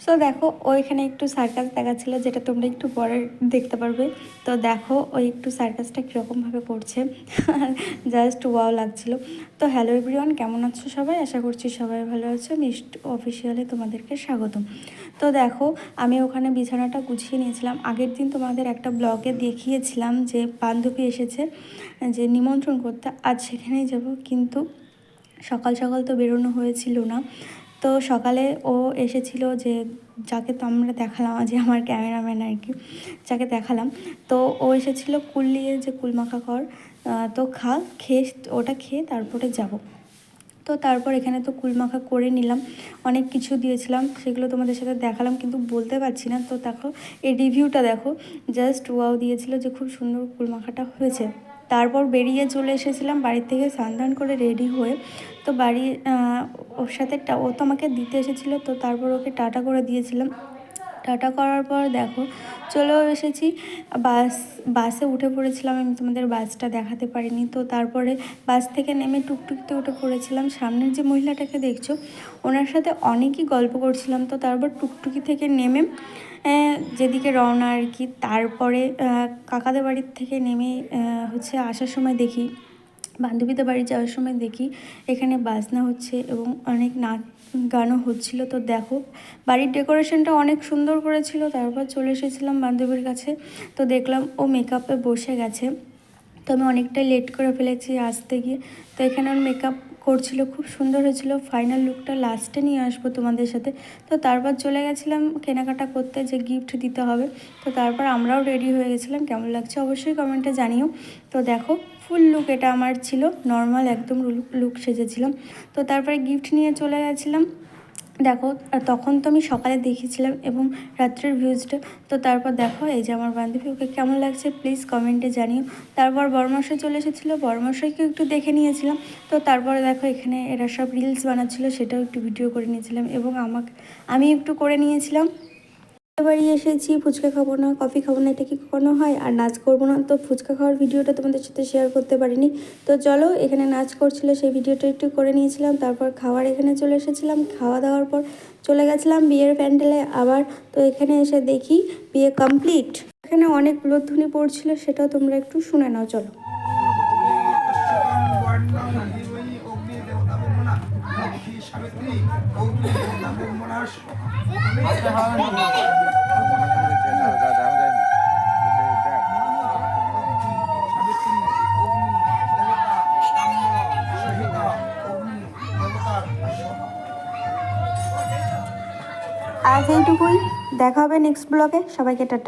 So দেখো ওইখানে একটু সার্কাস দেখাচ্ছিলো, যেটা তোমরা একটু পরে দেখতে পারবে। তো দেখো ওই একটু সার্কাসটা কীরকমভাবে করছে, জাস্ট ওয়াও লাগছিলো। তো হ্যালো এভরিওয়ান, কেমন আছো সবাই? আশা করছি সবাই ভালো আছো। মিষ্ট অফিসিয়ালে তোমাদেরকে স্বাগতম। তো দেখো আমি ওখানে বিছানাটা গুছিয়ে নিয়েছিলাম। আগের দিন তোমাদের একটা ব্লগে দেখিয়েছিলাম যে বান্ধবী এসেছে যে নিমন্ত্রণ করতে, আজ সেখানেই যাব, কিন্তু সকাল সকাল তো বেরোনো হয়েছিল না। তো সকালে ও এসেছিল, যে যাকে তো আমরা দেখালাম, যে আমার ক্যামেরাম্যান আর কি, যাকে দেখালাম, তো ও এসেছিলো কুল নিয়ে, যে কুলমাখা কর, তো খেয়ে ওটা খেয়ে তারপরে যাব। তো তারপর এখানে তো কুলমাখা করে নিলাম, অনেক কিছু দিয়েছিলাম, সেগুলো তোমাদের সাথে দেখালাম কিন্তু বলতে পারছি না। তো দেখো এই রিভিউটা দেখো, জাস্ট ওয়াও দিয়েছিল যে খুব সুন্দর কুলমাখাটা হয়েছে। তারপর বেরিয়ে চলে এসেছিলাম বাড়ির থেকে স্নান করে রেডি হয়ে। তো বাড়ি ওর সাথে ও তো আমাকে দিতে এসেছিলো, তো তারপর ওকে টাটা করে দিয়েছিলাম। টাটা করার পর দেখো চলেও এসেছি। বাসে উঠে পড়েছিলাম, আমি তোমাদের বাসটা দেখাতে পারিনি। তো তারপরে বাস থেকে নেমে টুকটুকিতে উঠে পড়েছিলাম। সামনের যে মহিলাটাকে দেখছো, ওনার সাথে অনেকই গল্প করছিলাম। তো তারপর টুকটুকি থেকে নেমে যেদিকে রওনা আর কি, তারপরে কাকাদের বাড়ির থেকে নেমে হচ্ছে আসার সময় দেখি, বান্ধবীদের বাড়ি যাওয়ার সময় দেখি এখানে বাজনা হচ্ছে এবং অনেক নাচ গানও হচ্ছিলো। তো দেখো বাড়ির ডেকোরেশনটা অনেক সুন্দর করেছিল। তারপর চলে এসেছিলাম বান্ধবীর কাছে, তো দেখলাম ও মেকআপে বসে গেছে। তো আমি অনেকটাই লেট করে ফেলেছি আসতে গিয়ে। তো এখানে ওর মেকআপ করছিল, খুব সুন্দর হয়েছিল। ফাইনাল লুকটা লাস্টে নিয়ে আসবো তোমাদের সাথে। তো তারপর চলে গেছিলাম কেনাকাটা করতে, যে গিফট দিতে হবে। তো তারপর আমরাও রেডি হয়ে গেছিলাম। কেমন লাগছে অবশ্যই কমেন্টে জানিও। তো দেখো ফুল লুক এটা আমার ছিল, নর্মাল একদম লুক সেজেছিলাম। তো তারপরে গিফট নিয়ে চলে গেছিলাম। দেখো তখন তো আমি সকালে দেখেছিলাম এবং রাত্রের ভিউজটা। তো তারপর দেখো এই যে আমার বান্ধবী, ওকে কেমন লাগছে প্লিজ কমেন্টে জানিও। তারপর বড়মশাই চলে এসেছিলো, বড়মশাইকে একটু দেখে নিয়েছিলাম। তো তারপরে দেখো এখানে এরা সব রিলস বানাচ্ছিলো, সেটাও একটু ভিডিও করে নিয়েছিলাম এবং আমি একটু করে নিয়েছিলাম। বাড়ি এসেছি, ফুচকা খাবো না, কফি খাবো না, এটা কি কখনো হয়? আর নাচ করবো না, তো ফুচকা খাওয়ার ভিডিওটা তোমাদের সাথে শেয়ার করতে পারিনি। তো চলো এখানে নাচ করছিল, সেই ভিডিওটা একটু করে নিয়েছিলাম। তারপর খাওয়ার এখানে চলে এসেছিলাম, খাওয়া দাওয়ার পর চলে গেছিলাম বিয়ের প্যান্ডেলে আবার। তো এখানে এসে দেখি বিয়ে কমপ্লিট। এখানে অনেক প্রতিধ্বনি পড়ছিল, সেটাও তোমরা একটু শুনে নাও, চলো। আজ এইটুকুই, দেখা হবে নেক্সট ব্লগে। সবাইকে টাটা।